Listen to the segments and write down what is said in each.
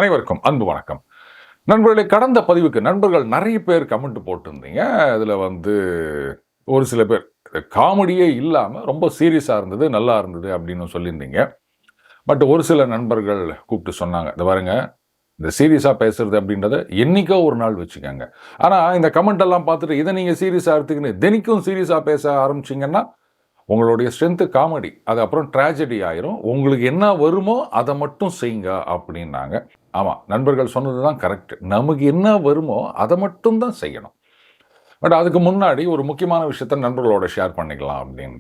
அனைவருக்கும் அன்பு வணக்கம். நண்பர்களே, கடந்த பதிவுக்கு நண்பர்கள் நிறைய பேர் கமெண்ட் போட்டிருந்தீங்க. அதில் ஒரு சில பேர் காமெடியே இல்லாமல் ரொம்ப சீரியஸாக இருந்தது, நல்லா இருந்தது அப்படின்னு சொல்லியிருந்தீங்க. பட் ஒரு சில நண்பர்கள் கூப்பிட்டு சொன்னாங்க, இந்த பாருங்க, இந்த சீரியஸாக பேசுறது அப்படின்றத என்னைக்கோ ஒரு நாள் வச்சுக்கோங்க. ஆனால் இந்த கமெண்ட் எல்லாம் பார்த்துட்டு இதை நீங்கள் சீரியஸாக எடுத்துக்கின்னு தினைக்கும் சீரியஸாக பேச ஆரம்பிச்சிங்கன்னா உங்களுடைய ஸ்ட்ரென்த்து காமெடி, அது அப்புறம் ட்ராஜடி ஆயிரும். உங்களுக்கு என்ன வருமோ அதை மட்டும் செய்யுங்க அப்படின்னாங்க. ஆமாம், நண்பர்கள் சொன்னது தான் கரெக்ட். நமக்கு என்ன வருமோ அதை மட்டும் தான் செய்யணும். பட் அதுக்கு முன்னாடி ஒரு முக்கியமான விஷயத்த நண்பர்களோட ஷேர் பண்ணிக்கலாம் அப்படின்னு.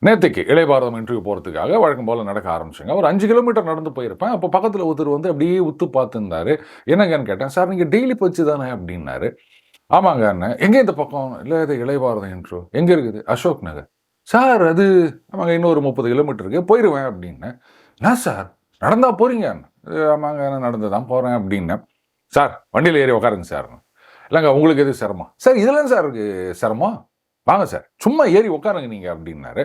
நேற்றுக்கு இளையபாரதம் இன்டர்வியூ போகிறதுக்காக வழக்கம் போல் நடக்க ஆரம்பிச்சுங்க. ஒரு 5 கிலோமீட்டர் நடந்து போயிருப்பேன். அப்போ பக்கத்தில் ஒருத்தர் அப்படியே உத்து பார்த்துருந்தாரு. என்னங்கன்னு கேட்டேன். சார், நீங்கள் டெய்லி போச்சு தானே அப்படின்னாரு. ஆமாங்க அண்ணன். எங்கே இந்த பக்கம்? இல்லை, இது இளையபாரதம் இன்டர்வியூ. எங்கே இருக்குது? அசோக் நகர். சார், அது ஆமாங்க, இன்னும் ஒரு 30 கிலோமீட்டருக்கு போயிடுவேன் அப்படின்னு. நான் சார் நடந்தா போகிறீங்க? ஆமாங்க, நான் நடந்து தான் போகிறேன் அப்படின்னேன். சார், வண்டியில் ஏறி உட்காருங்க சார். இல்லைங்க, உங்களுக்கு எது சிரமம்? சார், இதெல்லாம் சார் சிரமம், வாங்க சார் சும்மா ஏறி உட்காருங்க நீங்கள் அப்படின்னாரு.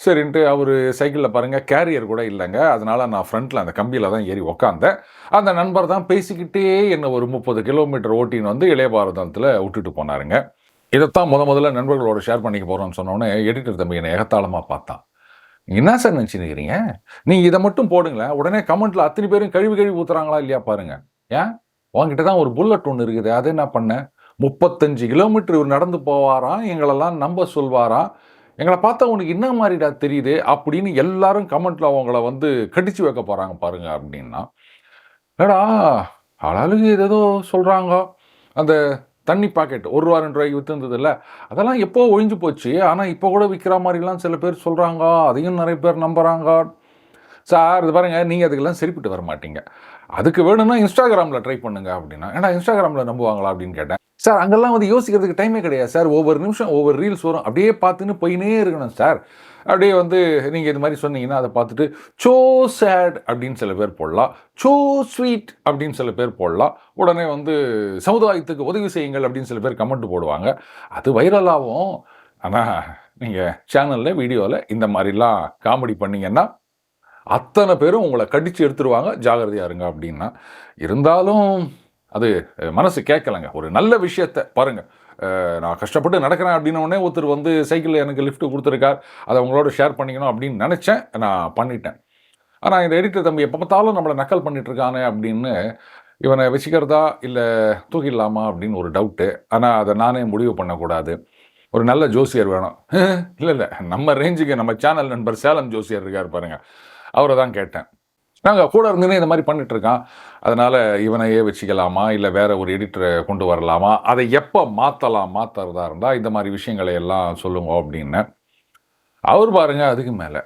சரின்ட்டு அவர் சைக்கிளில் பாருங்கள் கேரியர் கூட இல்லைங்க. அதனால் நான் ஃப்ரண்ட்டில் அந்த கம்பியில் தான் ஏறி உக்காந்தேன். அந்த நண்பர் தான் பேசிக்கிட்டே என்ன ஒரு 30 கிலோமீட்டர் ஓட்டின்னு இளையபாரதத்தில் விட்டுட்டு போனாருங்க. இதைத்தான் முதல்ல நண்பர்களோட ஷேர் பண்ணிக்க போகிறோன்னு சொன்னோன்னே எடிட்டர் தம்பி என்னை எகத்தாளமாக பார்த்தான். என்ன சார் நினச்சிருக்கிறீங்க? நீங்கள் இதை மட்டும் போடுங்களேன், உடனே கமெண்ட்டில் அத்தனை பேரும் கழுவி ஊற்றுறாங்களா இல்லையா பாருங்க. ஏன், உங்ககிட்ட தான் ஒரு புல்லட் ஒன்று இருக்குது, அதை என்ன பண்ண? 35 கிலோமீட்டர் இவர் நடந்து போவாராம், எங்களெல்லாம் நம்ப சொல்வாராம், எங்களை பார்த்தா உனக்கு என்ன மாதிரிடா தெரியுது அப்படின்னு எல்லாரும் கமெண்ட்டில் அவங்கள கடிச்சு வைக்க போகிறாங்க பாருங்க அப்படின்னா. இல்லடா, ஆளாளுக்கு ஏதோ சொல்கிறாங்க. அந்த தண்ணி பாக்கெட் ₹1 2 விற்றுந்தது இல்லை, அதெல்லாம் எப்போ ஒழிஞ்சு போச்சு. ஆனால் இப்போ கூட விற்கிற மாதிரிலாம் சில பேர் சொல்கிறாங்க, அதையும் நிறைய பேர் நம்புகிறாங்க. சார், இது பாருங்கள், நீங்கள் அதுக்கெல்லாம் சரிப்பட்டு வர மாட்டீங்க. அதுக்கு வேணும்னா இன்ஸ்டாகிராமில் ட்ரை பண்ணுங்க அப்படின்னா. ஏன்னா இன்ஸ்டாகிராமில் நம்புவாங்களா அப்படின்னு கேட்டேன். சார், அங்கெல்லாம் யோசிக்கிறதுக்கு டைமே கிடையாது சார். ஒவ்வொரு நிமிஷம் ஒவ்வொரு ரீல்ஸ் வரும், அப்படியே பார்த்துன்னு போயினே இருக்கணும் சார். அப்படியே நீங்கள் இது மாதிரி சொன்னீங்கன்னா அதை பார்த்துட்டு சோ சேட் அப்படின்னு சில பேர் போடலாம், சோ ஸ்வீட் அப்படின்னு சில பேர் போடலாம். உடனே சமுதாயத்துக்கு உதவி செய்யுங்கள் அப்படின்னு சில பேர் கமெண்ட் போடுவாங்க. அது வைரலாகும். ஆனால் நீங்கள் சேனலில் வீடியோவில் இந்த மாதிரிலாம் காமெடி பண்ணிங்கன்னா அத்தனை பேரும் உங்களை கடிச்சு எடுத்துருவாங்க, ஜாகிரதையாக இருங்க அப்படின்னா. இருந்தாலும் அது மனசு கேட்கலைங்க. ஒரு நல்ல விஷயத்தை பாருங்கள், நான் கஷ்டப்பட்டு நடக்கிறேன் அப்படின்னோடனே ஒருத்தர் சைக்கிளில் எனக்கு லிஃப்ட் கொடுத்துருக்கார், அதை உங்களோட ஷேர் பண்ணிக்கணும் அப்படின்னு நினச்சேன், நான் பண்ணிட்டேன். ஆனால் இந்த எடிட்டர் தம்பி எப்போ பார்த்தாலும் நம்மளை நக்கல் பண்ணிகிட்ருக்கானே அப்படின்னு இவனை வச்சுக்கிறதா இல்லை தூக்கிடலாமா அப்படின்னு ஒரு டவுட்டு. ஆனால் அதை நானே முடிவு பண்ணக்கூடாது. ஒரு நல்ல ஜோசியர் வேணும். இல்லை, நம்ம ரேஞ்சுக்கு நம்ம சேனல் நண்பர் சேலம் ஜோசியர் இருக்கார் பாருங்கள், அவரை தான் கேட்டேன். நாங்கள் கூட இருந்துன்னு இந்த மாதிரி பண்ணிகிட்ருக்கான், அதனால் இவனையே வச்சுக்கலாமா இல்லை வேறு ஒரு எடிட்டரை கொண்டு வரலாமா, அதை எப்போ மாற்றுறதா இருந்தால் இந்த மாதிரி விஷயங்களை எல்லாம் சொல்லுங்க அப்படின்னு. அவர் பாருங்கள் அதுக்கு மேலே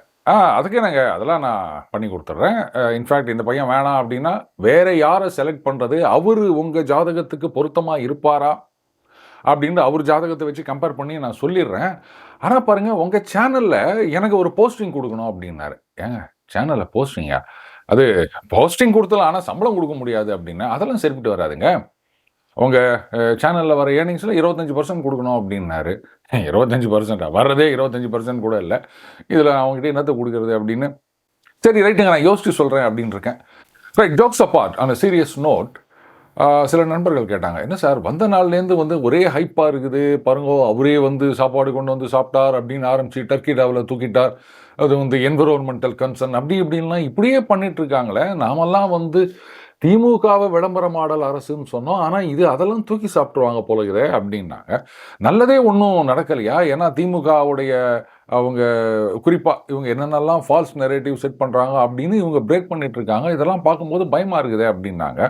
அதுக்கே நாங்கள் அதெல்லாம் நான் பண்ணி கொடுத்துட்றேன். இன்ஃபேக்ட் இந்த பையன் வேணாம் அப்படின்னா வேறு யாரை செலக்ட் பண்ணுறது, அவர் உங்கள் ஜாதகத்துக்கு பொருத்தமாக இருப்பாரா அப்படின்னு அவர் ஜாதகத்தை வச்சு கம்பேர் பண்ணி நான் சொல்லிடுறேன். ஆனால் பாருங்கள், உங்கள் சேனலில் எனக்கு ஒரு போஸ்டிங் கொடுக்கணும் அப்படின்னாரு. ஏங்க, சேனலில் போஸ்டிங்கா? அது போஸ்டிங் கொடுத்தலாம், ஆனால் சம்பளம் கொடுக்க முடியாது அப்படின்னா அதெல்லாம் சரிப்பட்டு வராதுங்க. உங்கள் சேனலில் வர ஏர்னிங்ஸில் 25% கொடுக்கணும் அப்படின்னாரு. 25% வர்றதே 25% கூட இல்லை, இதில் அவங்ககிட்ட என்னத்தை கொடுக்குறது அப்படின்னு. சரி ரைட்டுங்க, நான் யோசிச்சு சொல்கிறேன் அப்படின்னு இருக்கேன். Right, jokes apart, on a serious note, சில நண்பர்கள் கேட்டாங்க, என்ன சார் வந்த நாள்லேருந்து ஒரே ஹைப்பாக இருக்குது பாருங்கோ, அவரே சாப்பாடு கொண்டு சாப்பிட்டார் அப்படின்னு ஆரம்பிச்சு டர்க்கி டாவில் தூக்கிட்டார், அது என்விரான்மெண்டல் கன்சர்ன் அப்படி இப்படின்லாம் இப்படியே பண்ணிட்டு இருக்காங்களே. நாமெல்லாம் திமுகவை விளம்பர மாடல் அரசுன்னு சொன்னோம், ஆனால் அதெல்லாம் தூக்கி சாப்பிட்ருவாங்க போலகுதே அப்படின்னாங்க. நல்லதே ஒன்றும் நடக்கலையா? ஏன்னா திமுகவுடைய அவங்க குறிப்பாக இவங்க என்னென்னலாம் ஃபால்ஸ் நெரேட்டிவ் செட் பண்ணுறாங்க அப்படின்னு இவங்க பிரேக் பண்ணிட்டு இருக்காங்க. இதெல்லாம் பார்க்கும்போது பயமாக இருக்குதே அப்படின்னாங்க.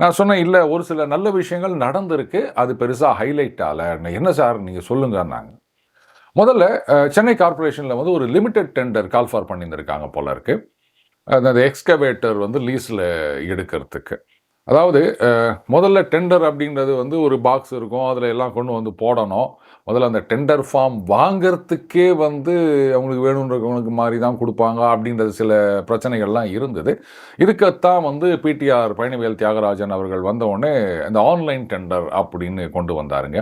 நான் சொன்னேன், இல்லை, ஒரு சில நல்ல விஷயங்கள் நடந்திருக்கு, அது பெருசாக ஹைலைட் ஆகலை. என்ன சார் நீங்கள் சொல்லுங்கன்னாங்க. முதல்ல சென்னை கார்பரேஷனில் ஒரு லிமிடெட் டெண்டர் கால் ஃபார் பண்ணியிருந்திருக்காங்க போல இருக்கு. அந்த எக்ஸ்கவேட்டர் லீஸில் எடுக்கிறதுக்கு. அதாவது முதல்ல டெண்டர் அப்படின்றது ஒரு பாக்ஸ் இருக்கும், அதில் எல்லாம் கொண்டு போடணும். முதல்ல அந்த டெண்டர் ஃபார்ம் வாங்கிறதுக்கே அவங்களுக்கு வேணுன்றவங்களுக்கு மாதிரி தான் கொடுப்பாங்க அப்படின்றது சில பிரச்சனைகள்லாம் இருந்தது. இதுக்குத்தான் பிடிஆர் பழனிவேல் தியாகராஜன் அவர்கள் வந்தவுடனே இந்த ஆன்லைன் டெண்டர் அப்படின்னு கொண்டு வந்தாருங்க.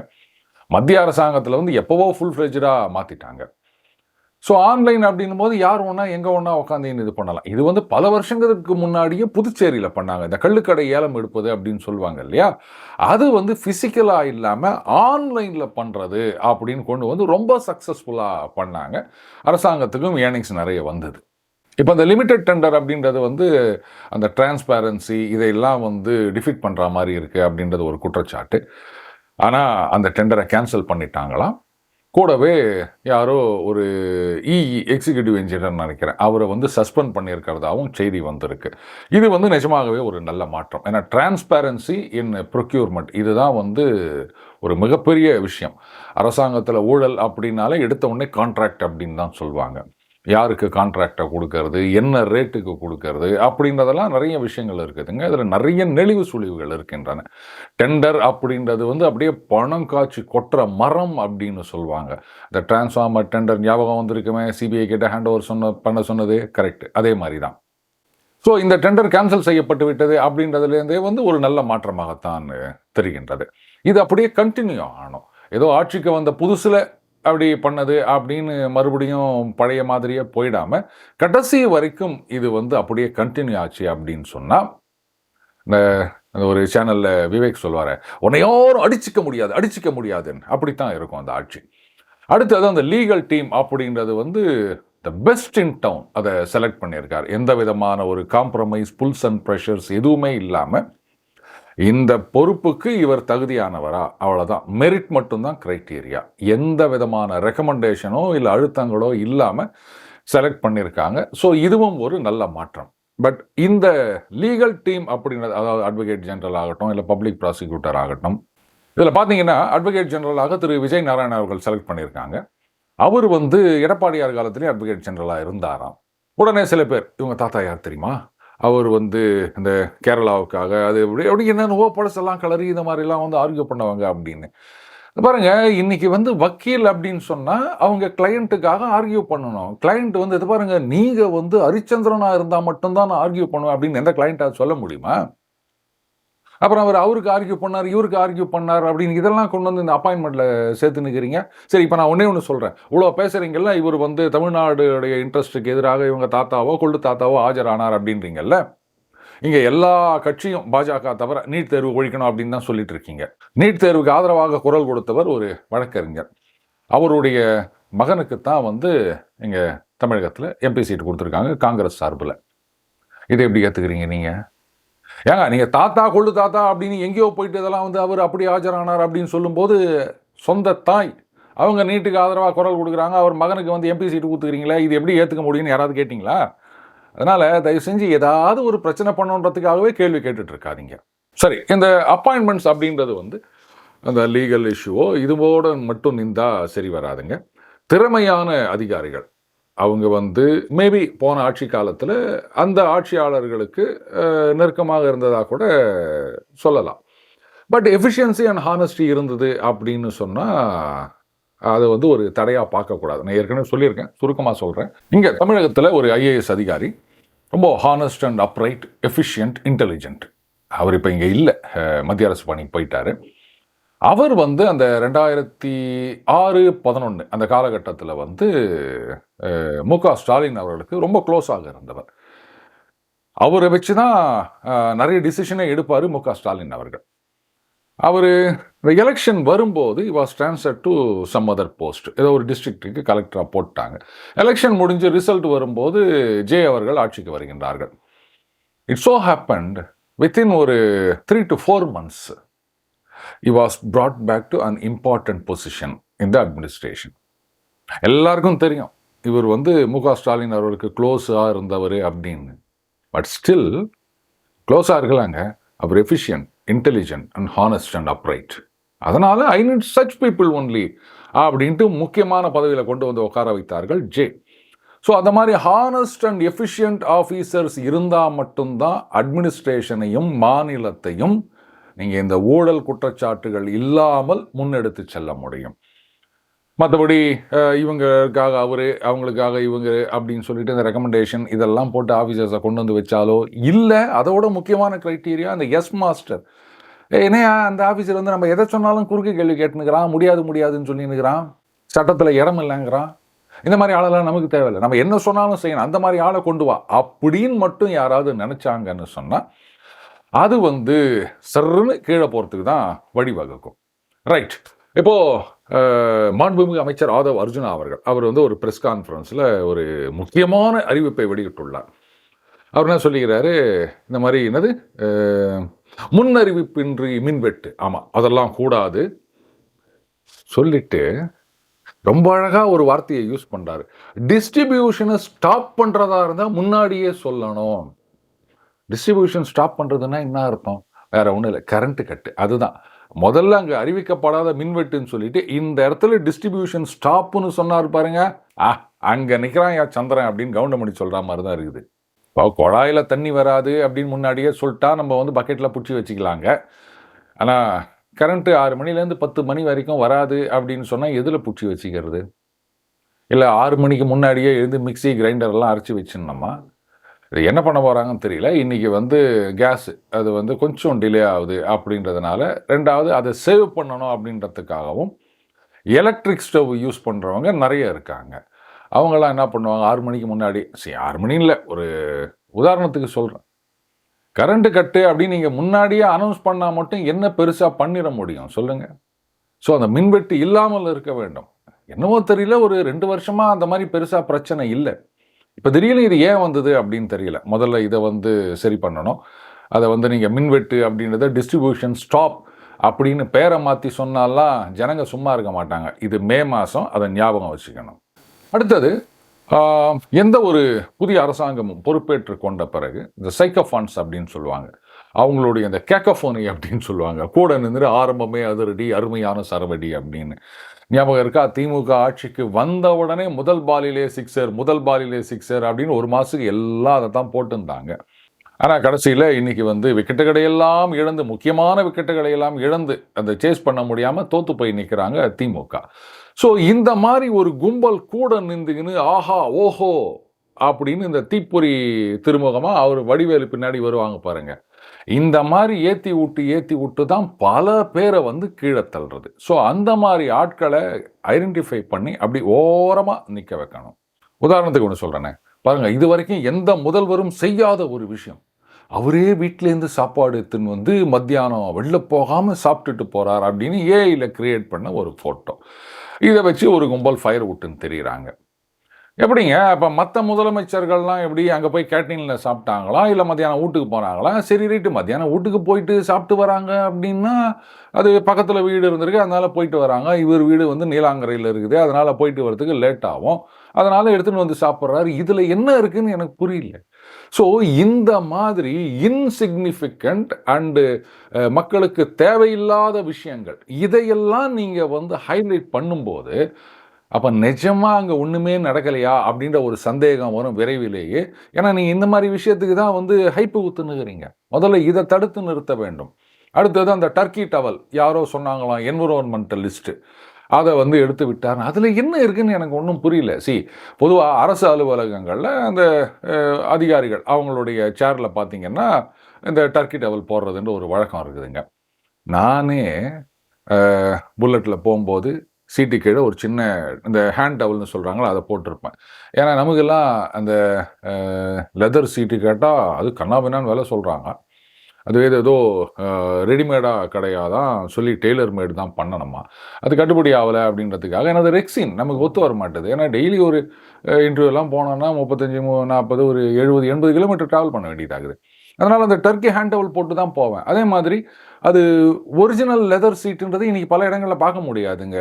மத்திய அரசாங்கத்தில் எப்போவோ ஃபுல் ஃப்ளெஜ்டாக மாற்றிட்டாங்க. ஸோ ஆன்லைன் அப்படின்னும் போது யார் ஒன்றா எங்கே ஒன்றா உட்காந்து இது பண்ணலாம். இது வந்து பல வருஷங்களுக்கு முன்னாடியே புதுச்சேரியில் பண்ணாங்க. இந்த கள்ளுக்கடை ஏலம் எடுப்பது அப்படின்னு சொல்லுவாங்க இல்லையா? அது வந்து ஃபிசிக்கலாக இல்லாமல் ஆன்லைனில் பண்ணுறது அப்படின்னு கொண்டு வந்து ரொம்ப சக்ஸஸ்ஃபுல்லாக பண்ணாங்க. அரசாங்கத்துக்கும் ஏர்னிங்ஸ் நிறைய வந்தது. இப்போ அந்த லிமிடெட் டெண்டர் அப்படின்றது வந்து அந்த டிரான்ஸ்பேரன்சி இதையெல்லாம் வந்து டிஃபீட் பண்ணுற மாதிரி இருக்குது அப்படின்றது ஒரு குற்றச்சாட்டு. ஆனால் அந்த டெண்டரை கேன்சல் பண்ணிட்டாங்களாம். கூடவே யாரோ ஒரு எக்ஸிக்யூட்டிவ் இன்ஜினியர் நினைக்கிறேன், அவரை வந்து சஸ்பெண்ட் பண்ணியிருக்கிறதாவும் செய்தி வந்திருக்கு. இது வந்து நிஜமாகவே ஒரு நல்ல மாற்றம். ஏன்னா டிரான்ஸ்பேரன்சி இன் ப்ரொக்யூர்மெண்ட் இதுதான் வந்து ஒரு மிகப்பெரிய விஷயம். அரசாங்கத்தில் ஊழல் அப்படின்னாலே எடுத்த உடனே கான்ட்ராக்ட் அப்படின்னு தான் சொல்லுவாங்க. யாருக்கு கான்ட்ராக்டை கொடுக்கறது, என்ன ரேட்டுக்கு கொடுக்கறது அப்படின்றதெல்லாம் நிறைய விஷயங்கள் இருக்குதுங்க. இதில் நிறைய நெளிவு சுழிவுகள் இருக்கின்றன. டெண்டர் அப்படின்றது வந்து அப்படியே பணம் காய்ச்சி கொட்டுற மரம் அப்படின்னு சொல்லுவாங்க. இந்த டிரான்ஸ்ஃபார்மர் டெண்டர் ஞாபகம் வந்திருக்குமே, சிபிஐ கிட்ட ஹேண்ட் ஓவர் பண்ண சொன்னது கரெக்ட். அதே மாதிரி தான். ஸோ இந்த டெண்டர் கேன்சல் செய்யப்பட்டு விட்டது அப்படின்றதுலேருந்தே வந்து ஒரு நல்ல மாற்றமாகத்தான் தெரிகின்றது. இது அப்படியே கண்டினியூ ஆகணும். ஏதோ ஆட்சிக்கு வந்த புதுசில் அப்படி பண்ணது அப்படின்னு மறுபடியும் பழைய மாதிரியே போயிடாம கடைசி வரைக்கும் இது வந்து அப்படியே கண்டினியூ ஆச்சு அப்படின்னு சொன்னால், இந்த ஒரு சேனலில் விவேக் சொல்வார், உன்னை யாரும் அடிச்சிக்க முடியாதுன்னு அப்படித்தான் இருக்கும் அந்த ஆட்சி. அடுத்தது அந்த லீகல் டீம் அப்படின்றது வந்து த பெஸ்ட் இன் டவுன் அதை செலக்ட் பண்ணியிருக்கார். எந்த விதமான ஒரு காம்ப்ரமைஸ், புல்ஸ் அண்ட் ப்ரெஷர்ஸ் எதுவுமே இல்லாமல் இந்த பொறுப்புக்கு இவர் தகுதியானவரா, அவ்வளோதான். மெரிட் மட்டும்தான் கிரைட்டீரியா. எந்த விதமான ரெக்கமெண்டேஷனோ இல்லை அழுத்தங்களோ இல்லாமல் செலக்ட் பண்ணியிருக்காங்க. ஸோ இதுவும் ஒரு நல்ல மாற்றம். பட் இந்த லீகல் டீம் அப்படின்றது, அதாவது அட்வொகேட் ஜெனரல் ஆகட்டும் இல்லை பப்ளிக் ப்ராசிக்யூட்டர் ஆகட்டும், இதில் பார்த்தீங்கன்னா அட்வொகேட் ஜெனரலாக திரு விஜய் நாராயணன் அவர்கள் செலக்ட் பண்ணியிருக்காங்க. அவர் வந்து எடப்பாடியார் காலத்திலேயே அட்வொகேட் ஜெனரலாக இருந்தாராம். உடனே சில பேர், இவங்க தாத்தா யார் தெரியுமா, அவர் வந்து இந்த கேரளாவுக்காக அது அப்படி என்னென்னவோ பழசெல்லாம் கலரி இந்த மாதிரிலாம் வந்து ஆர்கியூ பண்ணவங்க அப்படின்னு. பாருங்க, இன்னைக்கு வந்து வக்கீல் அப்படின்னு சொன்னால் அவங்க கிளையண்ட்டுக்காக ஆர்கியூ பண்ணணும். கிளையண்ட் வந்து இது பாருங்க, நீங்கள் வந்து ஹரிச்சந்திரனாக இருந்தால் மட்டும்தான் நான் ஆர்கியூ பண்ணுவேன் அப்படின்னு எந்த கிளையண்ட்டாக சொல்ல முடியுமா? அப்புறம் அவருக்கு ஆர்கியூ பண்ணார், இவருக்கு ஆர்கியூ பண்ணார் அப்படின்னு இதெல்லாம் கொண்டு வந்து இந்த அப்பாயின்மெண்ட்டில் சேர்த்து நிற்கிறீங்க. சரி, இப்போ நான் ஒன்றே ஒன்று சொல்கிறேன். இவ்வளோ பேசுகிறீங்கல்ல, இவர் வந்து தமிழ்நாடுடைய இன்ட்ரெஸ்ட்டுக்கு எதிராக இவங்க தாத்தாவோ கொள்ளு தாத்தாவோ ஆஜரானார் அப்படின்றீங்கல்ல. இங்கே எல்லா கட்சியும் பாஜக தவிர நீட் தேர்வு ஒழிக்கணும் அப்படின்னு தான் சொல்லிட்டு இருக்கீங்க. நீட் தேர்வுக்கு ஆதரவாக குரல் கொடுத்தவர் ஒரு வழக்கறிஞர். அவருடைய மகனுக்கு தான் வந்து இங்கே தமிழகத்தில் எம்பி சீட் கொடுத்துருக்காங்க காங்கிரஸ் சார்பில். இதை எப்படி ஏற்றுக்கிறீங்க நீங்கள்? ஏங்க, நீங்கள் தாத்தா கொள்ளு தாத்தா அப்படின்னு எங்கேயோ போயிட்டு இதெல்லாம் வந்து அவர் அப்படி ஆஜரானார் அப்படின்னு சொல்லும்போது, சொந்த தாய் அவங்க நீட்டுக்கு ஆதரவாக குரல் கொடுக்குறாங்க, அவர் மகனுக்கு வந்து எம்பி சீட்டு கொடுத்துக்கிறீங்களே, இது எப்படி ஏற்றுக்க முடியும்னு யாராவது கேட்டிங்களா? அதனால் தயவு செஞ்சு ஏதாவது ஒரு பிரச்சனை பண்ணுன்றதுக்காகவே கேள்வி கேட்டுட்டு இருக்காதீங்க. சரி, இந்த அப்பாயின்மெண்ட்ஸ் அப்படின்றது வந்து அந்த லீகல் இஷ்யூவோ இதுவோடு மட்டும் நின்றா சரி வராதுங்க. திறமையான அதிகாரிகள் அவங்க வந்து மேபி போன ஆட்சி காலத்தில் அந்த ஆட்சியாளர்களுக்கு நெருக்கமாக இருந்ததாக கூட சொல்லலாம். பட் எஃபிஷியன்சி அண்ட் ஹானஸ்டி இருந்தது அப்படின்னு சொன்னால் அதை வந்து ஒரு தடையாக பார்க்கக்கூடாது. நான் ஏற்கனவே சொல்லியிருக்கேன், சுருக்கமாக சொல்கிறேன். இங்கே தமிழகத்தில் ஒரு ஐஏஎஸ் அதிகாரி ரொம்ப honest and upright, efficient, intelligent. அவர் இப்போ இங்கே இல்லை, மத்திய அரசு பணிக்கு போயிட்டார். அவர் வந்து அந்த 2006-11 அந்த காலகட்டத்தில் வந்து மு.க. ஸ்டாலின் அவர்களுக்கு ரொம்ப க்ளோஸாக இருந்தவர். அவரை வச்சு தான் நிறைய டிசிஷனை எடுப்பார் மு.க. ஸ்டாலின் அவர்கள். அவர் எலெக்ஷன் வரும்போது was transfer to some other post, ஏதோ ஒரு டிஸ்ட்ரிக்ட்டுக்கு கலெக்டராக போட்டாங்க. எலெக்ஷன் முடிஞ்சு ரிசல்ட் வரும்போது ஜே அவர்கள் ஆட்சிக்கு வருகின்றார்கள். இட் ஸோ ஹேப்பன்ட் வித்தின் ஒரு 3 to 4 months he was brought back to an important position in the administration. எல்லாருக்கும் தெரியும் இவர் வந்து மு.க. ஸ்டாலின் அவர்களுக்கு க்ளோஸாக இருந்தவர் அப்படின்னு. பட் ஸ்டில் க்ளோஸாக இருக்கலாங்க. அவர் efficient, intelligent and honest and upright. அதனால் I need such people only அப்படின்ட்டு முக்கியமான பதவியில் கொண்டு வந்து உட்கார வைத்தார்கள் ஜே. ஸோ அந்த மாதிரி ஹானஸ்ட் அண்ட் எஃபிஷியன்ட் ஆஃபீஸர்ஸ் இருந்தால் மட்டும்தான் அட்மினிஸ்ட்ரேஷனையும் மாநிலத்தையும் நீங்கள் இந்த ஊழல் குற்றச்சாட்டுகள் இல்லாமல் முன்னெடுத்து செல்ல முடியும். மற்றபடி இவங்களுக்காக அவர், அவங்களுக்காக இவங்க அப்படின்னு சொல்லிட்டு இந்த ரெக்கமெண்டேஷன் இதெல்லாம் போட்டு ஆஃபீஸர்ஸை கொண்டு வந்து வச்சாலோ இல்லை, அதோட முக்கியமான க்ரைட்டீரியா அந்த எஸ் மாஸ்டர். என்னையா அந்த ஆஃபீஸர் வந்து நம்ம எதை சொன்னாலும் குறுக்கு கேள்வி கேட்டுனுக்கிறான், முடியாதுன்னு சொல்லினுக்கிறான், சட்டத்தில் இடம் இல்லைங்கிறான். இந்த மாதிரி ஆளெல்லாம் நமக்கு தேவையில்லை, நம்ம என்ன சொன்னாலும் செய்யணும், அந்த மாதிரி ஆளை கொண்டு வா அப்படின்னு மட்டும் யாராவது நினைச்சாங்கன்னு சொன்னா அது வந்து சர்ன்னு கீழே போறதுக்கு தான் வழிவகுக்கும். ரைட். இப்போ மாண்புமிகு அமைச்சர் ஆதவ் அர்ஜுனா அவர் வந்து ஒரு பிரஸ் கான்ஃபரன்ஸ்ல ஒரு முக்கியமான அறிவிப்பை வெளியிட்டுள்ளார். அவர் என்ன சொல்லுகிறாரு, இந்த மாதிரி என்னது முன்னறிவிப்பின்றி மின்வெட்டு, ஆமா அதெல்லாம் கூடாது சொல்லிட்டு ரொம்ப அழகா ஒரு வார்த்தையை யூஸ் பண்றாரு. டிஸ்ட்ரிபியூஷனை ஸ்டாப் பண்றதா இருந்தா முன்னாடியே சொல்லணும். டிஸ்ட்ரிபியூஷன் ஸ்டாப் பண்றதுன்னா என்ன அர்த்தம்? வேற ஒன்றும் இல்லை, கரண்ட் கட்டு. அதுதான் முதல்ல அங்கே அறிவிக்கப்படாத மின்வெட்டுன்னு சொல்லிட்டு இந்த இடத்துல டிஸ்ட்ரிபியூஷன் ஸ்டாப்னு சொன்னார் பாருங்க. அங்கே நிற்கிறான் சந்திரன் அப்படின்னு கவுண்டமணி சொல்ற மாதிரி தான் இருக்குது. இப்போ குழாயில் தண்ணி வராது அப்படின்னு முன்னாடியே சொல்லிட்டா நம்ம வந்து பக்கெட்டில் பிடிச்சி வச்சுக்கலாங்க. ஆனால் கரண்ட்டு 6 மணிலேருந்து 10 மணி வரைக்கும் வராது அப்படின்னு சொன்னால் எதில் பிடிச்சி வச்சுக்கிறது? இல்லை 6 மணிக்கு முன்னாடியே எழுந்து மிக்சி கிரைண்டர்லாம் அரைச்சி வச்சுருந்தோமா? இது என்ன பண்ண போகிறாங்கன்னு தெரியல. இன்றைக்கி வந்து கேஸு அது வந்து கொஞ்சம் டிலே ஆகுது அப்படின்றதுனால, ரெண்டாவது அதை சேவ் பண்ணணும் அப்படின்றதுக்காகவும் எலக்ட்ரிக் ஸ்டவ் யூஸ் பண்ணுறவங்க நிறைய இருக்காங்க. அவங்களாம் என்ன பண்ணுவாங்க, 6 மணிக்கு முன்னாடி, சரி 6 மணி இல்லை, ஒரு உதாரணத்துக்கு சொல்கிறேன், கரண்ட்டு கட்டு அப்படின்னு நீங்கள் முன்னாடியே அனௌன்ஸ் பண்ணால் மட்டும் என்ன பெருசாக பண்ணிட முடியும் சொல்லுங்கள்? ஸோ அந்த மின்வெட்டு இல்லாமல் இருக்க வேண்டும். என்னவோ தெரியல, ஒரு 2 வருஷமாக அந்த மாதிரி பெருசாக பிரச்சனை இல்லை. இப்போ திடீர்னு இது ஏன் வந்தது அப்படின்னு தெரியல. முதல்ல இதை வந்து சரி பண்ணணும். அதை வந்து நீங்கள் மின்வெட்டு அப்படின்றத டிஸ்ட்ரிபியூஷன் ஸ்டாப் அப்படின்னு பேரை மாற்றி சொன்னாலாம் ஜனங்க சும்மா இருக்க மாட்டாங்க. இது மே மாதம், அதை ஞாபகம் வச்சுக்கணும். அடுத்தது, எந்த ஒரு புதிய அரசாங்கமும் பொறுப்பேற்று கொண்ட பிறகு இந்த சைக்கோஃபான்ஸ் அப்படின்னு சொல்லுவாங்க, அவங்களுடைய இந்த கேக்கோஃபோனி அப்படின்னு சொல்லுவாங்க, கூட நின்று ஆரம்பமே அதிரடி அருமையான சரவடி அப்படின்னு. ஞாபகம் இருக்கா? திமுக ஆட்சிக்கு வந்த உடனே முதல் பாலிலே சிக்ஸர் அப்படின்னு ஒரு மாதத்துக்கு எல்லாம் அதை தான் போட்டுருந்தாங்க. ஆனால் கடைசியில் இன்னைக்கு வந்து விக்கெட்டுகளையெல்லாம் இழந்து, முக்கியமான விக்கெட்டுகளையெல்லாம் இழந்து அந்த சேஸ் பண்ண முடியாமல் தோற்று போய் நிற்கிறாங்க திமுக. ஸோ இந்த மாதிரி ஒரு கும்பல் கூட நின்றுக்கின்னு ஆஹா ஓஹோ அப்படின்னு இந்த தீப்பொறி திருமுகமாக அவர் வடிவேலு பின்னாடி வருவாங்க பாருங்க. இந்த மாதிரி ஏற்றி விட்டு தான் பல பேரை வந்து கீழே தள்ளுறது. ஸோ அந்த மாதிரி ஆட்களை ஐடென்டிஃபை பண்ணி அப்படி ஓரமாக நிற்க வைக்கணும். உதாரணத்துக்கு ஒன்று சொல்கிறேனே பாருங்கள், இது வரைக்கும் எந்த முதல்வரும் செய்யாத ஒரு விஷயம், அவரே வீட்டிலேருந்து சாப்பாடு எடுத்துன்னு வந்து மத்தியானம் வெளில போகாமல் சாப்பிட்டுட்டு போகிறார் அப்படின்னு ஏஐயில் கிரியேட் பண்ண ஒரு ஃபோட்டோ. இதை வச்சு ஒரு கும்பல் ஃபயர் விட்டுன்னு தெரியுறாங்க. எப்படிங்க இப்போ மற்ற முதலமைச்சர்கள்லாம் எப்படி அங்கே போய் கேன்டீனில் சாப்பிட்டாங்களா, இல்லை மத்தியானம் வீட்டுக்கு போனாங்களா? சரி ரைட்டு, மத்தியானம் வீட்டுக்கு போயிட்டு சாப்பிட்டு வராங்க அப்படின்னா அது பக்கத்தில் வீடு இருந்திருக்கு, அதனால் போயிட்டு வராங்க. இவர் வீடு வந்து நீலாங்கரையில் இருக்குது, அதனால் போயிட்டு வரதுக்கு லேட் ஆகும், அதனால் எடுத்துகிட்டு வந்து சாப்பிட்றாரு. இதில் என்ன இருக்குதுன்னு எனக்கு புரியல. ஸோ இந்த மாதிரி இன்சிக்னிஃபிகண்ட் அண்டு மக்களுக்கு தேவையில்லாத விஷயங்கள் இதையெல்லாம் நீங்கள் வந்து ஹைலைட் பண்ணும்போது அப்போ நிஜமாக அங்கே ஒன்றுமே நடக்கலையா அப்படின்ற ஒரு சந்தேகம் வரும் விரைவிலேயே. ஏன்னா நீங்கள் இந்த மாதிரி விஷயத்துக்கு தான் வந்து ஹைப்பு ஊற்றுனுக்கிறீங்க. முதல்ல இதை தடுத்து நிறுத்த வேண்டும். அடுத்தது அந்த டர்க்கி டவல் யாரோ சொன்னாங்களாம் என்விரான்மெண்டலிஸ்ட்டு, அதை வந்து எடுத்து விட்டார். அதில் என்ன இருக்குதுன்னு எனக்கு ஒன்றும் புரியல. பொதுவாக அரசு அலுவலகங்களில் அந்த அதிகாரிகள் அவங்களுடைய சேரில் பார்த்தீங்கன்னா இந்த டர்க்கி டவல் போடுறதுன்ற ஒரு வழக்கம் இருக்குதுங்க. நானே புல்லட்டில் போகும்போது சீட்டு கீழே ஒரு சின்ன இந்த ஹேண்ட் டவல்னு சொல்கிறாங்களோ அதை போட்டிருப்பேன். ஏன்னா நமக்கெல்லாம் அந்த லெதர் சீட்டு கேட்டால் அது கண்ணாபின்னான்னு விலை சொல்கிறாங்க. அதுவே ஏதோ ரெடிமேடாக கடையாக தான் சொல்லி டெய்லர் மேடு தான் பண்ணணுமா, அது கட்டுப்படி ஆகலை அப்படின்றதுக்காக. ஏன்னா அது ரெக்ஸின் நமக்கு ஒத்து வர மாட்டேது. ஏன்னா டெய்லி ஒரு இன்டர்வியூலாம் போனோன்னா 35, 40, ஒரு 70, 80 கிலோமீட்டர் ட்ராவல் பண்ண வேண்டியதாகுது. அதனால் அந்த டர்க்கி ஹேண்ட் டவல் போட்டு தான் போவேன். அதே மாதிரி அது ஒரிஜினல் லெதர் சீட்டுன்றது இன்றைக்கி பல இடங்களில் பார்க்க முடியாதுங்க,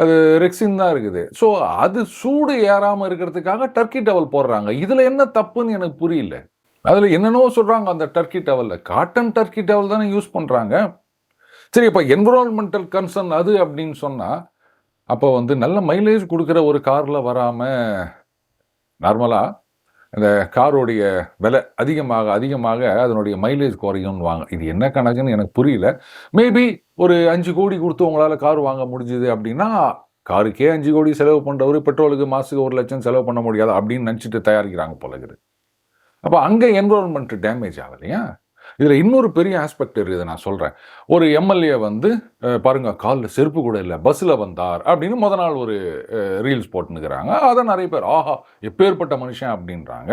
அது ரெக்ஸின் தான் இருக்குது. ஸோ அது சூடு ஏறாமல் இருக்கிறதுக்காக டர்க்கி டவல் போடுறாங்க. இதில் என்ன தப்புன்னு எனக்கு புரியல. அதில் என்னென்னோ சொல்கிறாங்க அந்த டர்க்கி டவலில், காட்டன் டர்க்கி டவல் தானே யூஸ் பண்ணுறாங்க. சரி, இப்போ என்விரான்மெண்டல் கன்சர்ன் அது அப்படின்னு சொன்னால் அப்போ வந்து நல்ல மைலேஜ் கொடுக்குற ஒரு காரில் வராமல் நார்மலாக அந்த காரோடைய விலை அதிகமாக அதனுடைய மைலேஜ் குறையும்னு வாங்க. இது என்ன கணக்குன்னு எனக்கு புரியல. மேபி ஒரு 5 கோடி கொடுத்து உங்களால் கார் வாங்க முடிஞ்சுது அப்படின்னா, காருக்கே 5 கோடி செலவு பண்ணுறவர் பெட்ரோலுக்கு மாதத்துக்கு 1 லட்சம் செலவு பண்ண முடியாது அப்படின்னு நினச்சிட்டு தயாரிக்கிறாங்க போல இருக்குது. அப்போ அங்கே என்விரான்மெண்ட் டேமேஜ் ஆகலையா? இதில் இன்னொரு பெரிய ஆஸ்பெக்ட் இருக்குது, நான் சொல்கிறேன். ஒரு எம்எல்ஏ வந்து பாருங்க, காலில் செருப்பு கூட இல்லை, பஸ்ஸில் வந்தார் அப்படின்னு முத நாள் ஒரு ரீல்ஸ் போட்டுனுக்கிறாங்க. அதை நிறைய பேர் ஆஹா எப்பேற்பட்ட மனுஷன் அப்படின்றாங்க.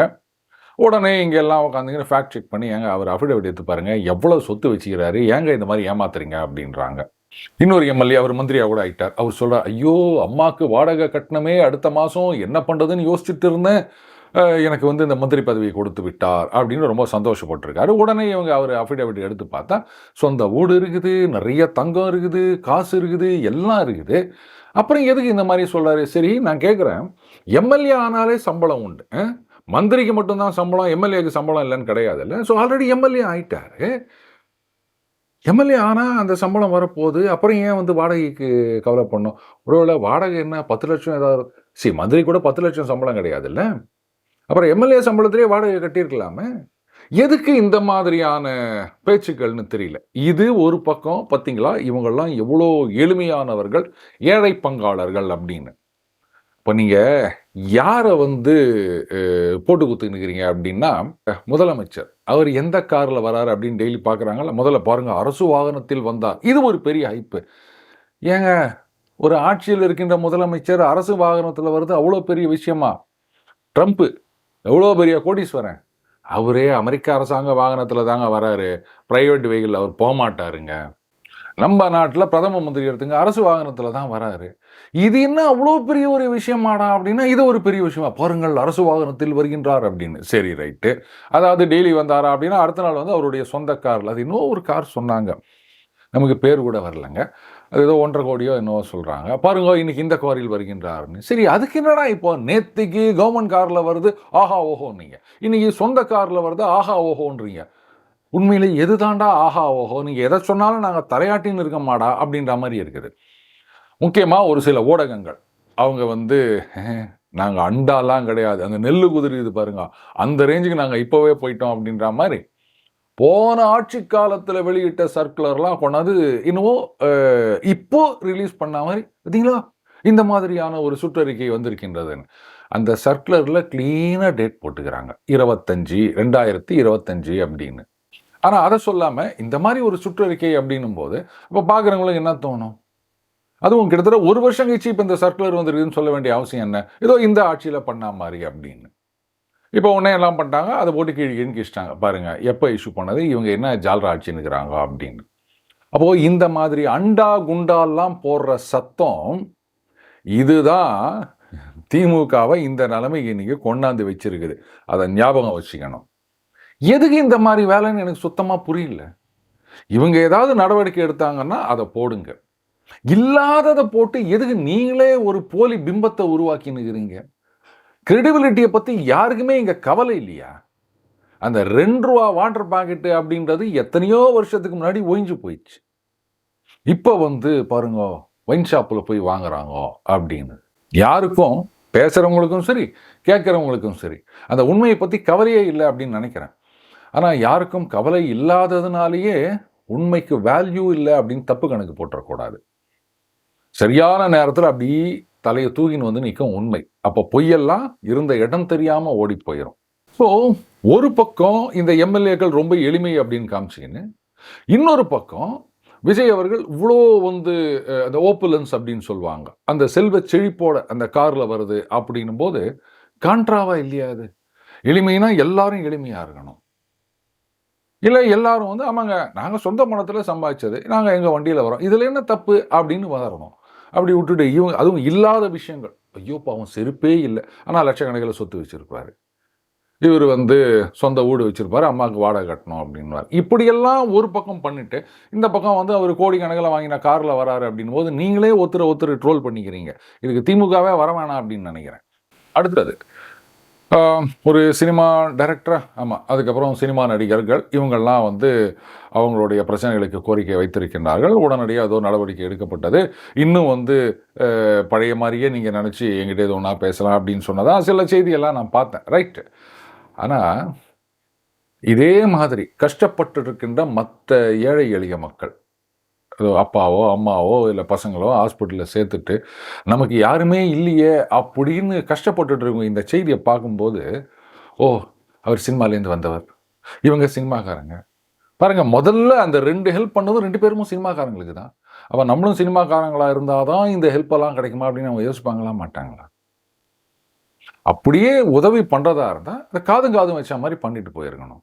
உடனே இங்கே எல்லாம் உட்காந்துங்க ஃபேக்ட் செக் பண்ணி, ஏங்க அவர் அஃபிடவிட் எடுத்து பாருங்க, எவ்வளோ சொத்து வச்சுக்கிறாரு, ஏங்க இந்த மாதிரி ஏமாத்துறீங்க அப்படின்றாங்க. இன்னொரு எம்எல்ஏ, அவர் மந்திரியா கூட ஆயிட்டார். அவர் சொல்றார், ஐயோ அம்மாக்கு வாடகை கட்டணமே அடுத்த மாதம் என்ன பண்ணுறதுன்னு யோசிச்சுட்டு இருந்தேன், எனக்கு வந்து இந்த மந்திரி பதவியை கொடுத்து விட்டார் அப்படின்னு ரொம்ப சந்தோஷப்பட்டிருக்காரு. உடனே இவங்க அவர் அஃபிடவிட் எடுத்து பார்த்தா, சொந்த வீடு இருக்குது, நிறைய தங்கம் இருக்குது, காசு இருக்குது, எல்லாம் இருக்குது. அப்புறம் எதுக்கு இந்த மாதிரி சொல்றாரு? சரி, நான் கேட்குறேன், எம்எல்ஏ ஆனாலே சம்பளம் உண்டு, மந்திரிக்கு மட்டும்தான் சம்பளம், எம்எல்ஏக்கு சம்பளம் இல்லைன்னு கிடையாது இல்லை. ஸோ ஆல்ரெடி எம்எல்ஏ ஆயிட்டாரு. எம்எல்ஏ ஆனால் அந்த சம்பளம் வரப்போகுது, அப்புறம் ஏன் வந்து வாடகைக்கு கவலை பண்ணணும்? ஒருவேளை வாடகை என்ன 10 லட்சம் ஏதாவது, மந்திரி கூட 10 லட்சம் சம்பளம் கிடையாதுல்ல. அப்புறம் எம்எல்ஏ சம்பளத்திலே வாடகை கட்டியிருக்கலாமே. எதுக்கு இந்த மாதிரியான பேச்சுக்கள்னு தெரியல. இது ஒரு பக்கம் பார்த்தீங்களா, இவங்கெல்லாம் எவ்வளோ எளிமையானவர்கள், ஏழை பங்காளர்கள் அப்படின்னு. இப்போ நீங்கள் யாரை வந்து போட்டு குத்துனுக்கிறீங்க அப்படின்னா, முதலமைச்சர் அவர் எந்த காரில் வராரு அப்படின்னு டெய்லி பார்க்குறாங்கல்ல. முதல்ல பாருங்கள், அரசு வாகனத்தில் வந்தார். இது ஒரு பெரிய ஹைப்பு. ஏங்க, ஒரு ஆட்சியில் இருக்கின்ற முதலமைச்சர் அரசு வாகனத்தில் வருது அவ்வளோ பெரிய விஷயமா? ட்ரம்ப்பு எவ்வளோ பெரிய கோடீஸ்வரன், அவரே அமெரிக்க அரசாங்க வாகனத்தில் தாங்க வராரு, ப்ரைவேட் வெஹிக்கிள் அவர் போகமாட்டாருங்க. நம்ம நாட்டில் பிரதம மந்திரி எடுத்துங்க, அரசு வாகனத்தில் தான் வராரு. இது என்ன அவ்வளோ பெரிய ஒரு விஷயமாடா அப்படின்னா, இது ஒரு பெரிய விஷயமா? பாருங்கள், அரசு வாகனத்தில் வருகின்றார் அப்படின்னு. சரி, ரைட்டு. அதாவது டெய்லி வந்தாரா அப்படின்னா, அடுத்த நாள் வந்து அவருடைய சொந்த காரில், அது இன்னும் ஒரு கார் சொன்னாங்க, நமக்கு பேர் கூட வரலங்க, அது ஏதோ 1.5 கோடியோ என்னவோ சொல்கிறாங்க. பாருங்க, இன்னைக்கு இந்த காரில் வருகின்றார்னு. சரி, அதுக்கு என்னடா இப்போ? நேற்றுக்கு கவர்மெண்ட் காரில் வருது ஆஹா ஓஹோன்னீங்க, இன்னைக்கு சொந்த காரில் வருது ஆஹா ஓஹோன்றீங்க. உண்மையிலே எது தாண்டா ஆஹா ஓஹோ? நீங்கள் எதை சொன்னாலும் நாங்கள் தலையாட்டின்னு இருக்க மாடா அப்படின்ற மாதிரி இருக்குது. முக்கியமாக ஒரு சில ஊடகங்கள் அவங்க வந்து, நாங்கள் அண்டாலாம் கிடையாது, அந்த நெல்லு குதிரிது பாருங்க, அந்த ரேஞ்சுக்கு நாங்கள் இப்போவே போயிட்டோம் அப்படின்ற மாதிரி போன ஆட்சி காலத்தில் வெளியிட்ட சர்க்குலர்லாம் கொண்டாந்து இன்னமும் இப்போ ரிலீஸ் பண்ண மாதிரி பார்த்தீங்களா, இந்த மாதிரியான ஒரு சுற்றறிக்கை வந்திருக்கின்றதுன்னு. அந்த சர்க்குலரில் கிளீனாக டேட் போட்டுக்கிறாங்க, 2025 அப்படின்னு. ஆனால் அதை சொல்லாமல் இந்த மாதிரி ஒரு சுற்றறிக்கை அப்படின்னும் போது இப்போ பார்க்குறவங்களுக்கு என்ன தோணும்? அதுவும் கிட்டத்தட்ட 1 வருஷம் கழிச்சு இப்போ இந்த சர்க்குலர் வந்துருக்குன்னு சொல்ல வேண்டிய அவசியம் என்ன? ஏதோ இந்த ஆட்சியில் பண்ண மாதிரி அப்படின்னு. இப்போ உடனே எல்லாம் பண்ணிட்டாங்க, அதை போட்டு கீழே கிழிச்சிட்டாங்க. பாருங்கள், எப்போ இஷ்யூ பண்ணது, இவங்க என்ன ஜால்ரா ஆட்சின்னுக்கிறாங்க அப்படின்னு. அப்போது இந்த மாதிரி அண்டா குண்டாலாம் போடுற சத்தம் இதுதான் திமுகவை இந்த நிலைமைக்கு இன்னைக்கு கொண்டாந்து வச்சிருக்குது. அதை ஞாபகம் வச்சுக்கணும். எதுக்கு இந்த மாதிரி வேலைன்னு எனக்கு சுத்தமாக புரியல. இவங்க ஏதாவது நடவடிக்கை எடுத்தாங்கன்னா அதை போடுங்க, இல்லாததை போட்டு எதுக்கு நீங்களே ஒரு போலி பிம்பத்தை உருவாக்கினுக்கிறீங்க? கிரெடிபிலிட்டியை பற்றி யாருக்குமே இங்கே கவலை இல்லையா? அந்த 2 ரூபா வாட்டர் பாக்கெட்டு அப்படின்றது எத்தனையோ வருஷத்துக்கு முன்னாடி ஒழிஞ்சு போயிடுச்சு. இப்போ வந்து பாருங்க, ஒயின் ஷாப்பில் போய் வாங்குறாங்க அப்படின்னு. யாருக்கும், பேசுகிறவங்களுக்கும் சரி, கேட்குறவங்களுக்கும் சரி, அந்த உண்மையை பற்றி கவலையே இல்லை அப்படின்னு நினைக்கிறேன். ஆனால் யாருக்கும் கவலை இல்லாததுனாலேயே உண்மைக்கு வேல்யூ இல்லை அப்படின்னு தப்பு கணக்கு போட்டுறக்கூடாது. சரியான நேரத்தில் அப்படி தலையை தூக்கின்னு வந்து நிற்கும் உண்மை. அப்போ பொய்யெல்லாம் இருந்த இடம் தெரியாமல் ஓடி போயிடும். ஸோ ஒரு பக்கம் இந்த எம்எல்ஏக்கள் ரொம்ப எளிமை அப்படின்னு காமிச்சிக்கின்னு, இன்னொரு பக்கம் விஜய் அவர்கள் இவ்வளோ வந்து அந்த ஓப்புலன்ஸ் அப்படின்னு சொல்லுவாங்க, அந்த செல்வ செழிப்போட அந்த காரில் வருது அப்படின்னும் போது கான்ட்ராவா இல்லையா? அது எளிமைனா எல்லாரும் எளிமையாக இருக்கணும், இல்லை எல்லாரும் வந்து ஆமாங்க நாங்கள் சொந்த பணத்தில் சம்பாதிச்சது, நாங்கள் எங்கள் வண்டியில் வரோம், இதில் என்ன தப்பு அப்படின்னு வரணும். அப்படி விட்டுட்டு இவங்க, அதுவும் இல்லாத விஷயங்கள், ஐயோ பாவம் செருப்பே இல்லை ஆனால் லட்சக்கணக்கில் சொத்து வச்சுருப்பாரு, இவர் வந்து சொந்த வீடு வச்சுருப்பாரு, அம்மாவுக்கு வாடகை கட்டணும் அப்படின்வார். இப்படியெல்லாம் ஒரு பக்கம் பண்ணிவிட்டு இந்த பக்கம் வந்து அவர் கோடிக்கணக்கில் வாங்கின காரில் வராரு அப்படின் போது நீங்களே ஒருத்தர் ட்ரோல் பண்ணிக்கிறீங்க. இதுக்கு திமுகவே வர வேணாம் அப்படின்னு நினைக்கிறேன். அடுத்தது ஒரு சினிமா டைரக்டராக, ஆமாம், அதுக்கப்புறம் சினிமா நடிகர்கள் இவங்கள்லாம் வந்து அவங்களுடைய பிரச்சனைகளுக்கு கோரிக்கை வைத்திருக்கின்றார்கள். உடனடியாக ஏதோ நடவடிக்கை எடுக்கப்பட்டது. இன்னும் வந்து பழைய மாதிரியே நீங்கள் நினச்சி எங்கிட்ட எது ஒன்றா பேசலாம் அப்படின்னு சொன்னதான் சில செய்தியெல்லாம் நான் பார்த்தேன், ரைட்டு. ஆனால் இதே மாதிரி கஷ்டப்பட்டு இருக்கின்ற மற்ற ஏழை எளிய மக்கள், அப்பாவோ அம்மாவோ இல்லை பசங்களோ ஹாஸ்பிட்டலில் சேர்த்துட்டு நமக்கு யாருமே இல்லையே அப்படின்னு கஷ்டப்பட்டுட்டு இருக்கோம். இந்த செய்தியை பார்க்கும்போது, ஓ அவர் சினிமாலேருந்து வந்தவர், இவங்க சினிமாக்காரங்க, பாருங்க, முதல்ல அந்த 2 ஹெல்ப் பண்ணதும் 2 பேரும் சினிமாக்காரங்களுக்கு தான். அப்ப நம்மளும் சினிமாக்காரங்களா இருந்தாதான் இந்த ஹெல்ப் எல்லாம் கிடைக்குமா அப்படின்னு அவங்க யோசிப்பாங்களா மாட்டாங்களா? அப்படியே உதவி பண்றதா இருந்தா இந்த காதும் காதும் வச்ச மாதிரி பண்ணிட்டு போயிருக்கணும்.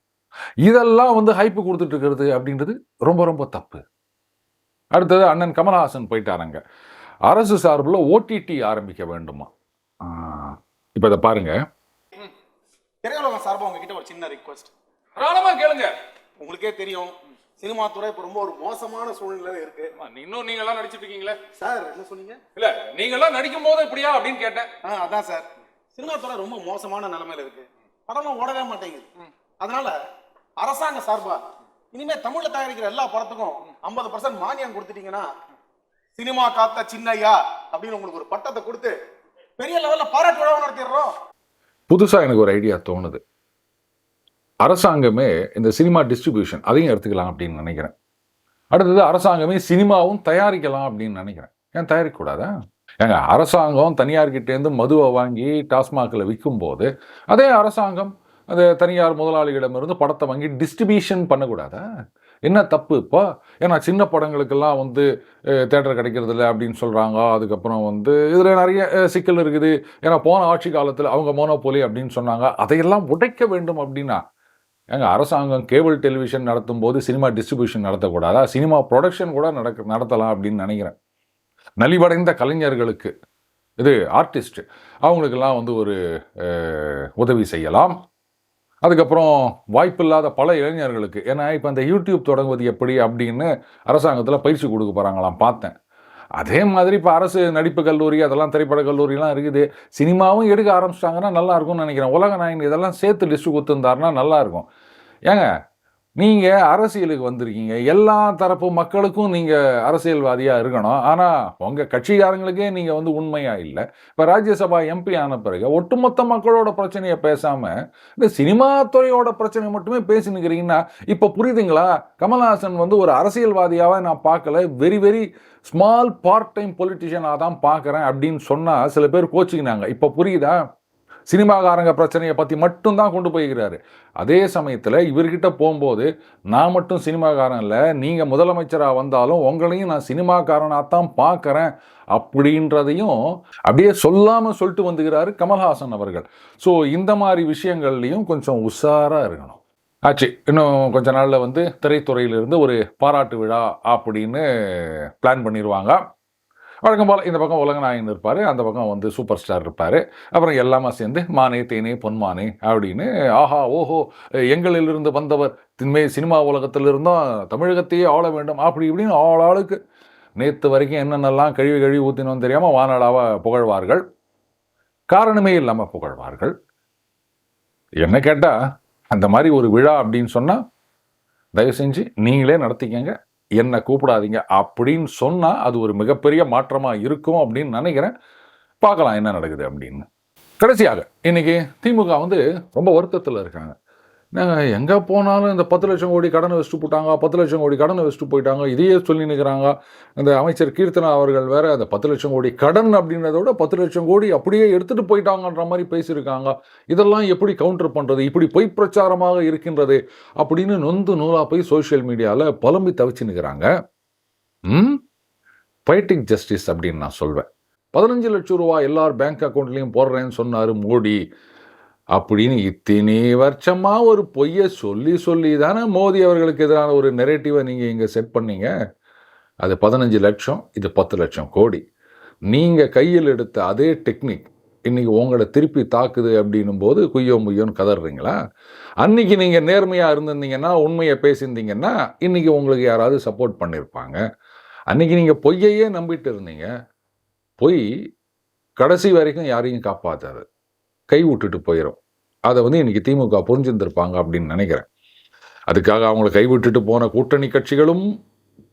இதெல்லாம் வந்து ஹைப் கொடுத்துட்டு இருக்கிறது அப்படின்றது ரொம்ப ரொம்ப தப்பு. அடுத்தது அண்ணன் கமலஹாசன் போயிட்டாருங்க. அரசு சார்பில் ஓடிடி ஆரம்பிக்க வேண்டுமா? இப்ப இதை பாருங்க. திரையுலகம் சார்பா உங்ககிட்ட ஒரு சின்ன ரிக்வெஸ்ட். தாராளமா கேளுங்க. உங்களுக்கே தெரியும் சினிமா துறை இப்ப ரொம்ப ஒரு மோசமான சூழ்நிலையில இருக்கு. இன்னும் நீங்க எல்லாம் நடிச்சிட்டு இருக்கீங்களே சார். என்ன சொன்னீங்க? இல்ல, நீங்க எல்லாம் நடிக்கும் போது இப்படியா அப்படின்னு கேட்டேன். அதான் சார், சினிமா துறை ரொம்ப மோசமான நிலைமையில இருக்கு. படமும் ஓடவே மாட்டேங்குது. அதனால அரசாங்க சார்பா இனிமே தமிழ்ல தயாரிக்கிற எல்லா படத்துக்கும் 50% மானியம் கொடுத்துட்டீங்கன்னா சினிமா காத்த சின்னையா அப்படின்னு உங்களுக்கு ஒரு பட்டத்தை கொடுத்து பெரிய லெவல்ல பாராட்டு விழா நடத்திடுறோம். புதுசா எனக்கு ஒரு ஐடியா தோணுது. அரசாங்கமே இந்த சினிமா டிஸ்ட்ரிபியூஷன் அதையும் எடுத்துக்கலாம் அப்படின்னு நினைக்கிறேன். அடுத்தது அரசாங்கமே சினிமாவும் தயாரிக்கலாம் அப்படின்னு நினைக்கிறேன். ஏன் தயாரிக்கக்கூடாதா? ஏங்க, அரசாங்கம் தனியார்கிட்டேருந்து மதுவை வாங்கி டாஸ்மாகில் விற்கும் போது அதே அரசாங்கம் அந்த தனியார் முதலாளிகளிடமிருந்து படத்தை வாங்கி டிஸ்ட்ரிபியூஷன் பண்ணக்கூடாதா? என்ன தப்பு இப்போ? ஏன்னா சின்ன படங்களுக்கெல்லாம் வந்து தேட்டர் கிடைக்கிறது இல்லை அப்படின்னு சொல்கிறாங்க. அதுக்கப்புறம் வந்து இதில் நிறைய சிக்கல் இருக்குது. ஏன்னா போன ஆட்சி காலத்தில் அவங்க மோனோபோலி அப்படின்னு சொன்னாங்க. அதையெல்லாம் உடைக்க வேண்டும் அப்படின்னா ஏங்க, அரசாங்கம் கேபிள் டெலிவிஷன் நடத்தும் போது சினிமா டிஸ்ட்ரிபியூஷன் நடத்தக்கூடாதா? சினிமா ப்ரொடக்ஷன் கூட நடத்தலாம் அப்படின்னு நினைக்கிறேன். நலிவடைந்த கலைஞர்களுக்கு, இது ஆர்டிஸ்ட், அவங்களுக்கெல்லாம் வந்து ஒரு உதவி செய்யலாம். அதுக்கப்புறம் வாய்ப்பில்லாத பல இளைஞர்களுக்கு, ஏன்னா இப்போ அந்த யூடியூப் தொடங்குவது எப்படி அப்படின்னு அரசாங்கத்தில் பயிற்சி கொடுக்க போகிறாங்களாம் பார்த்தேன். அதே மாதிரி இப்போ அரசு நடிப்பு கல்லூரி, அதெல்லாம் திரைப்பட கல்லூரிலாம் இருக்குது. சினிமாவும் எடுக்க ஆரம்பிச்சிட்டாங்கன்னா நல்லா இருக்கும்னு நினைக்கிறேன். உலக நாயகன் இதெல்லாம் சேர்த்து லிஸ்ட்டு கொடுத்துருந்தாருன்னா நல்லாயிருக்கும். ஏங்க, நீங்கள் அரசியலுக்கு வந்திருக்கீங்க, எல்லா தரப்பு மக்களுக்கும் நீங்கள் அரசியல்வாதியாக இருக்கணும். ஆனால் உங்கள் கட்சிக்காரங்களுக்கே நீங்கள் வந்து உண்மையாக இல்லை. இப்போ ராஜ்யசபா எம்பி ஆன பிறகு ஒட்டுமொத்த மக்களோட பிரச்சனையை பேசாமல் இந்த சினிமா துறையோட பிரச்சனை மட்டுமே பேசினுக்கிறீங்கன்னா இப்போ புரியுதுங்களா? கமல்ஹாசன் வந்து ஒரு அரசியல்வாதியாகவே நான் பார்க்கல, very very small part time பொலிட்டிஷியனாக தான் பார்க்குறேன் அப்படின்னு சொன்னால் சில பேர் கோச்சிக்கினாங்க. இப்போ புரியுதா? சினிமாக்காரங்க பிரச்சனையை பற்றி மட்டும்தான் கொண்டு போய்கிறாரு. அதே சமயத்தில் இவர்கிட்ட போகும்போது நான் மட்டும் சினிமாக்காரன் இல்லை, நீங்கள் முதலமைச்சராக வந்தாலும் உங்களையும் நான் சினிமாக்காரனாக தான் பார்க்குறேன் அப்படின்றதையும் அப்படியே சொல்லாமல் சொல்லிட்டு வந்துகிறாரு கமல்ஹாசன் அவர்கள். ஸோ இந்த மாதிரி விஷயங்கள்லையும் கொஞ்சம் உஷாராக இருக்கணும். ஆச்சு, இன்னும் கொஞ்ச நாளில் வந்து திரைத்துறையிலிருந்து ஒரு பாராட்டு விழா அப்படின்னு பிளான் பண்ணிடுவாங்க. வழக்கம் போல் இந்த பக்கம் உலகநாயகன் இருப்பார், அந்த பக்கம் வந்து சூப்பர் ஸ்டார் இருப்பார். அப்புறம் எல்லாமே சேர்ந்து மானே தேனே பொன்மானே அப்படின்னு ஆஹா ஓஹோ எங்களிலிருந்து வந்தவர் திண்மை சினிமா உலகத்திலிருந்தும் தமிழகத்தையே ஆள வேண்டும் அப்படி இப்படின்னு ஆளுக்கு நேற்று வரைக்கும் என்னென்னலாம் கழுவி ஊற்றினோன்னு தெரியாமல் வானாடாவ புகழ்வார்கள். காரணமே இல்லாமல் புகழ்வார்கள். என்ன கேட்டால் அந்த மாதிரி ஒரு விழா அப்படின்னு சொன்னால் தயவு செஞ்சு நீங்களே நடத்திக்கங்க, என்னை கூப்பிடாதீங்க அப்படின்னு சொன்னால் அது ஒரு மிகப்பெரிய மாற்றமாக இருக்கும் அப்படின்னு நினைக்கிறேன். பார்க்கலாம் என்ன நடக்குது அப்படின்னு. கடைசியாக இன்னைக்கு திமுக வந்து ரொம்ப வருத்தத்தில் இருக்காங்க. நாங்கள் எங்கே போனாலும் இந்த 10 லட்சம் கோடி கடனை வச்சுட்டு போட்டாங்க, 10 லட்சம் கோடி கடனை வச்சுட்டு போயிட்டாங்க, இதையே சொல்லி நிற்கிறாங்க. அந்த அமைச்சர் கீர்த்தனா அவர்கள் வேற அந்த 10 லட்சம் கோடி கடன் அப்படின்றத விட 10 லட்சம் கோடி அப்படியே எடுத்துகிட்டு போயிட்டாங்கன்ற மாதிரி பேசியிருக்காங்க. இதெல்லாம் எப்படி கவுண்டர் பண்ணுறது, இப்படி பொய் பிரச்சாரமாக இருக்கின்றது அப்படின்னு நொந்து நூலாக போய் சோஷியல் மீடியாவில் புலம்பி தவிச்சு நிற்கிறாங்க. பொய்டிக் ஜஸ்டிஸ் அப்படின்னு நான் சொல்வேன். 15 லட்சம் ரூபா எல்லார் பேங்க் அக்கௌண்ட்லேயும் போடுறேன்னு சொன்னார் மோடி அப்படின்னு இத்தனை வருஷமாக ஒரு பொய்யை சொல்லி தானே மோடி அவர்களுக்கு எதிரான ஒரு நெரேட்டிவை நீங்கள் இங்கே செட் பண்ணீங்க. அது 15 லட்சம், இது 10 லட்சம் கோடி. நீங்கள் கையில் எடுத்த அதே டெக்னிக் இன்றைக்கி உங்களை திருப்பி தாக்குது அப்படின்னும் போது குய்யோ முய்யோன்னு கதறீங்களா? அன்றைக்கி நீங்கள் நேர்மையாக இருந்திருந்தீங்கன்னா, உண்மையை பேசியிருந்தீங்கன்னா இன்றைக்கி உங்களுக்கு யாராவது சப்போர்ட் பண்ணியிருப்பாங்க. அன்றைக்கி நீங்கள் பொய்யையே நம்பிட்டு இருந்தீங்க. பொய் கடைசி வரைக்கும் யாரையும் காப்பாற்றாது, கை விட்டுட்டு போயிடும். அதை வந்து இன்றைக்கி திமுக புரிஞ்சிருந்திருப்பாங்க அப்படின்னு நினைக்கிறேன். அதுக்காக அவங்கள கைவிட்டுட்டு போன கூட்டணி கட்சிகளும்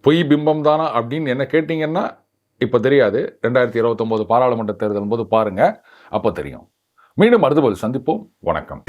பொய் பிம்பம் தானா அப்படின்னு என்ன கேட்டிங்கன்னா இப்போ தெரியாது. 2029 பாராளுமன்ற தேர்தல் போது பாருங்கள், அப்போ தெரியும். மீண்டும் அடுத்த போது சந்திப்போம். வணக்கம்.